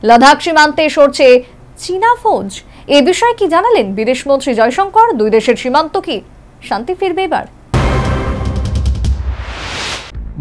লাদাখ সীমান্তে সরছে চীনা ফৌজ। এ বিষয়ে কি জানালেন বিদেশমন্ত্রী জয়শঙ্কর? দুই দেশের সীমান্ত কি শান্তি ফিরবে এবার?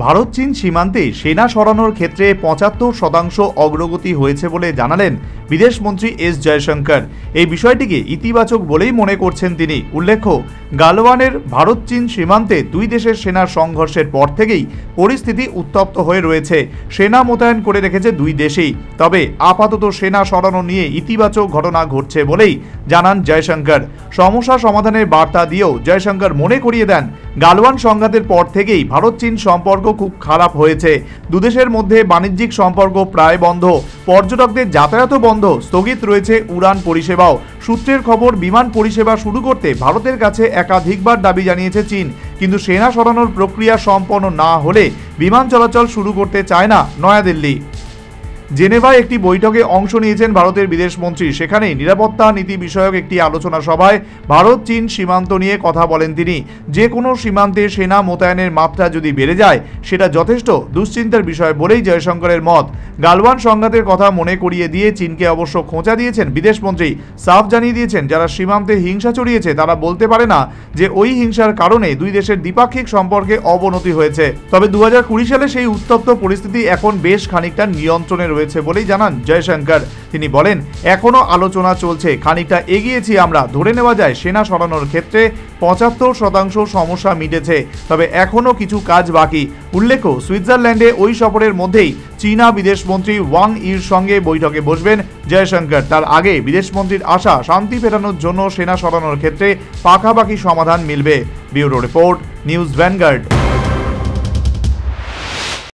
ভারত চীন সীমান্তে সেনা সরানোর ক্ষেত্রে ৭৫% অগ্রগতি হয়েছে বলে জানালেন বিদেশমন্ত্রী এস জয়শঙ্কর। এই বিষয়টিকে ইতিবাচক বলেই মনে করছেন তিনি। উল্লেখ্য, গালওয়ানের ভারত চীন সীমান্তে দুই দেশের সেনার সংঘর্ষের পর থেকেই পরিস্থিতি উত্তপ্ত হয়ে রয়েছে। সেনা মোতায়েন করে রেখেছে দুই দেশেই। তবে আপাতত সেনা সরানো নিয়ে ইতিবাচক ঘটনা ঘটছে বলেই জানান জয়শঙ্কর। সমস্যা সমাধানের বার্তা দিয়েও জয়শঙ্কর মনে করিয়ে দেন, গালওয়ান সংঘাতের পর থেকেই ভারত চীন সম্পর্ক খুব খারাপ হয়েছে। দুদেশের মধ্যে বাণিজ্যিক সম্পর্ক প্রায় বন্ধ, পর্যটকদের যাতায়াতও বন্ধ, স্থগিত রয়েছে উড়ান পরিষেবাও। সূত্রের খবর, বিমান পরিষেবা শুরু করতে ভারতের কাছে একাধিকবার দাবি জানিয়েছে চীন, কিন্তু সেনা সরানোর প্রক্রিয়া সম্পন্ন না হলে বিমান চলাচল শুরু করতে চায় না নয়াদিল্লি। জেনেভায় একটি বৈঠকে অংশ নিয়েছেন ভারতের বিদেশমন্ত্রী। সেখানে নিরাপত্তা নীতি বিষয়ক একটি আলোচনা সভায় ভারত চীন সীমান্ত নিয়ে কথা বলেন তিনি। যে কোনো সীমান্তে সেনা মোতায়েনের মাত্রা যদি বেড়ে যায় সেটা যথেষ্ট দুশ্চিন্তার বিষয় বলেই জয়শঙ্করের মত। গালওয়ান সংঘাতের কথা মনে করিয়ে দিয়ে চীনকে অবশ্য খোঁচা দিয়েছেন বিদেশমন্ত্রী। সাফ জানিয়ে দিয়েছেন, যারা সীমান্তে হিংসা ছড়িয়েছে তারা বলতে পারে না যে ওই হিংসার কারণে দুই দেশের দ্বিপাক্ষিক সম্পর্কে অবনতি হয়েছে। তবে 2020 সালে সেই উত্তপ্ত পরিস্থিতি এখন বেশ খানিকটা নিয়ন্ত্রণে রয়েছে বলেই জানান জয়শঙ্কর। তিনি বলেন, এখনো আলোচনা চলছে, খানিকটা এগিয়েছি আমরা। ধরে নেওয়া যায় সেনা সরানোর ক্ষেত্রে ৭৫% সমস্যা মিটেছে, তবে এখনো কিছু কাজ বাকি। উল্লেখ্য, সুইজারল্যান্ডে ওই সফরের মধ্যেই চীনা বিদেশমন্ত্রী ওয়াং ইর সঙ্গে বৈঠকে বসবেন জয়শঙ্কর। তার আগে বিদেশমন্ত্রীর আশা, শান্তি ফেরানোর জন্য সেনা সরানোর ক্ষেত্রে পাকাপাকি সমাধান মিলবে। Bureau report, news vanguard.